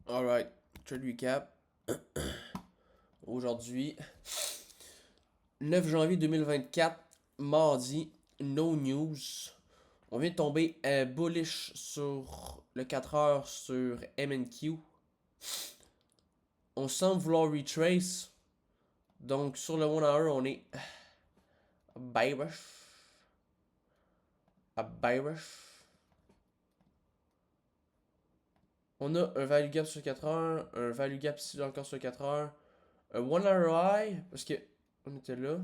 Alright, trade recap. Aujourd'hui, 9 janvier 2024, mardi, no news. On vient de tomber bullish sur le 4 heures sur MNQ. On semble vouloir retrace. Donc sur le 1 hour, on est bearish. Bearish. On a un value gap sur 4 heures, un value gap ici encore sur 4 heures, un 1 hour high, parce que on était là.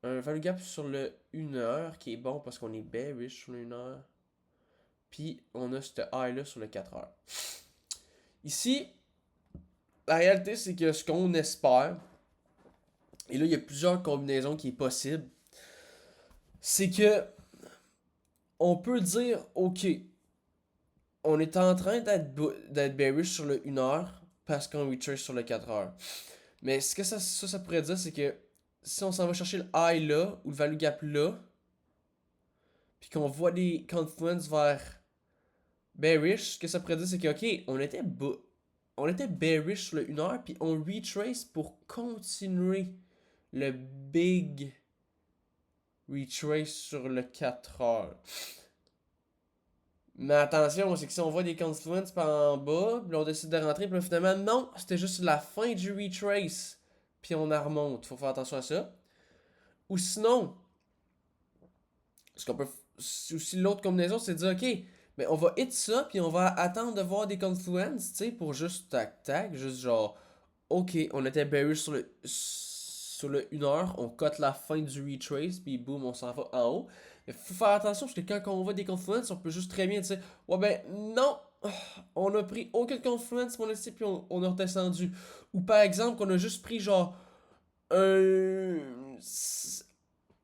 Un value gap sur le 1 heure qui est bon parce qu'on est bearish sur le 1 heure. Puis on a ce high là sur le 4 heures. Ici, la réalité c'est que ce qu'on espère, et là il y a plusieurs combinaisons qui est possible, c'est que on peut dire ok, on est en train d'être bearish sur le 1 heure parce qu'on retrace sur le 4 heures. Mais ce que ça pourrait dire, c'est que si on s'en va chercher le high là, ou le value gap là, puis qu'on voit des confluences vers bearish, ce que ça pourrait dire, c'est que, ok, on était bearish sur le 1 heure, puis on retrace pour continuer le big retrace sur le 4 heures. Mais attention, c'est que si on voit des confluences par en bas, puis on décide de rentrer, puis finalement, non, c'était juste la fin du retrace, puis on en remonte. Faut faire attention à ça. Ou sinon, ce qu'on peut. Aussi l'autre combinaison, c'est de dire, ok, mais on va hit ça, puis on va attendre de voir des confluences, tu sais, pour juste tac, juste genre, ok, on était bearish sur le 1 heure, on cote la fin du retrace, puis boum, on s'en va en haut. Mais faut faire attention, parce que quand on voit des confluences, on peut juste très bien dire, ouais ben non, on a pris aucune confluence, mon ici, puis on a redescendu. Ou par exemple, qu'on a juste pris genre un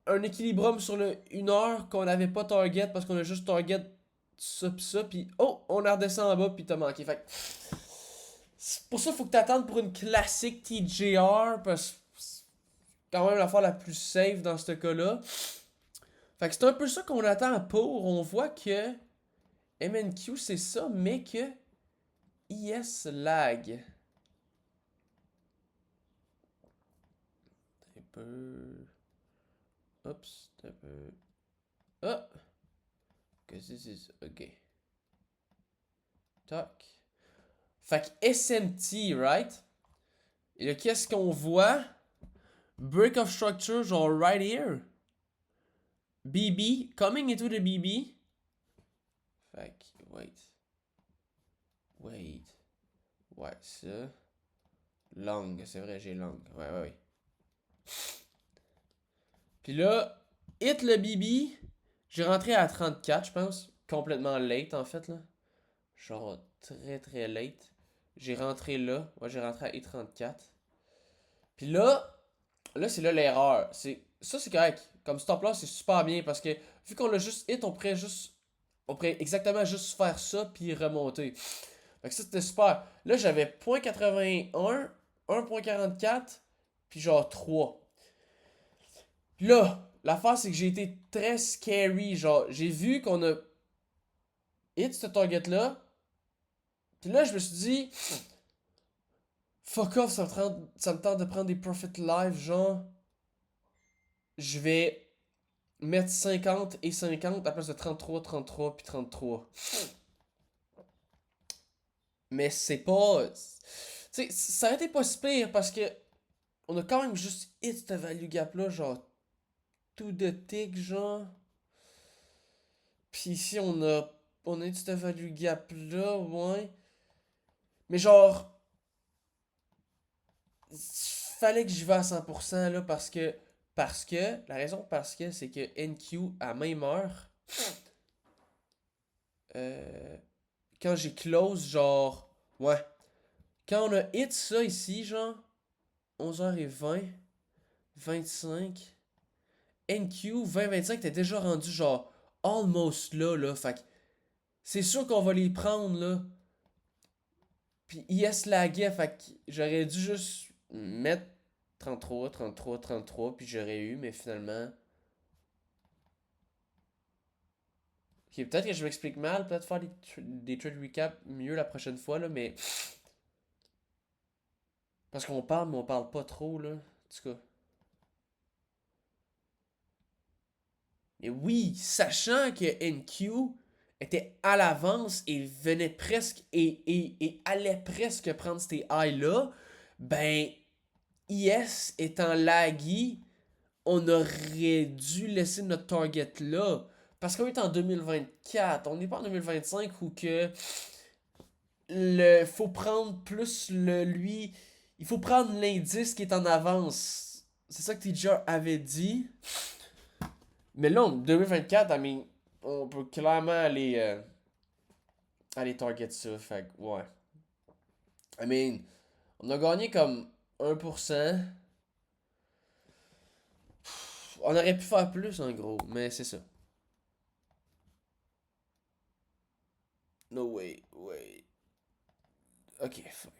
un équilibrium sur le 1 heure qu'on n'avait pas target parce qu'on a juste target ça pis oh, on a redescend en bas pis t'as manqué. Fait pour ça, faut que t'attendes pour une classique TJR parce que c'est quand même l'affaire la plus safe dans ce cas-là. Fait que c'est un peu ça qu'on attend pour. On voit que MNQ c'est ça, mais que IS lag. Un peu. Oups, un peu. Ah! Qu'est-ce que c'est ça? Ok. Tac. Fait que SMT, right? Et là, qu'est-ce qu'on voit? Break of structure, genre right here. BB, coming into the BB. Fait que, wait. Ouais, ça. Long, c'est vrai, j'ai long. Ouais. Puis là, hit le BB. J'ai rentré à 34, je pense. Complètement late, en fait, là. Genre, très late. J'ai rentré là. Ouais, j'ai rentré à I34. Puis là, c'est là l'erreur. Ça, c'est correct. Comme stop loss, c'est super bien parce que vu qu'on l'a juste hit, on pourrait exactement juste faire ça puis remonter. Fait que ça, c'était super. Là, j'avais 0.81, 1.44, puis genre 3. Puis là, l'affaire, c'est que j'ai été très scary. Genre, j'ai vu qu'on a hit ce target-là. Puis là, je me suis dit, fuck off, ça me tente de prendre des profits live, genre. Je vais mettre 50 et 50 à la place de 33, 33 puis 33. Mais c'est pas. Tu sais, ça aurait été pas si pire parce que on a quand même juste hit cette value gap là, genre tout de tick, genre. Puis ici, on a hit cette value gap là, ouais. Mais genre, fallait que j'y vais à 100% là la raison parce que c'est que NQ à même heure, euh, quand j'ai close, genre, ouais. Quand on a hit ça ici, genre, 11h20, 25, NQ 20-25, t'es déjà rendu genre almost là. Fait que c'est sûr qu'on va les prendre là. Puis IS laguait, fait que j'aurais dû juste mettre 33, puis j'aurais eu, mais finalement, Ok, peut-être que je m'explique mal, peut-être faire des trade recap mieux la prochaine fois, là, mais. Parce qu'on parle, mais on parle pas trop, là. En tout cas. Mais oui, sachant que NQ était à l'avance et venait presque et allait presque prendre ces highs-là, ben, IS étant laggy, on aurait dû laisser notre target là. Parce qu'on est en 2024, on n'est pas en 2025 où que faut prendre plus lui. Il faut prendre l'indice qui est en avance. C'est ça que TJ avait dit. Mais là, en 2024, on peut clairement aller target ça. Fait que, ouais. On a gagné comme 1%. On aurait pu faire plus en gros, mais c'est ça. No way, way. Ok, fine.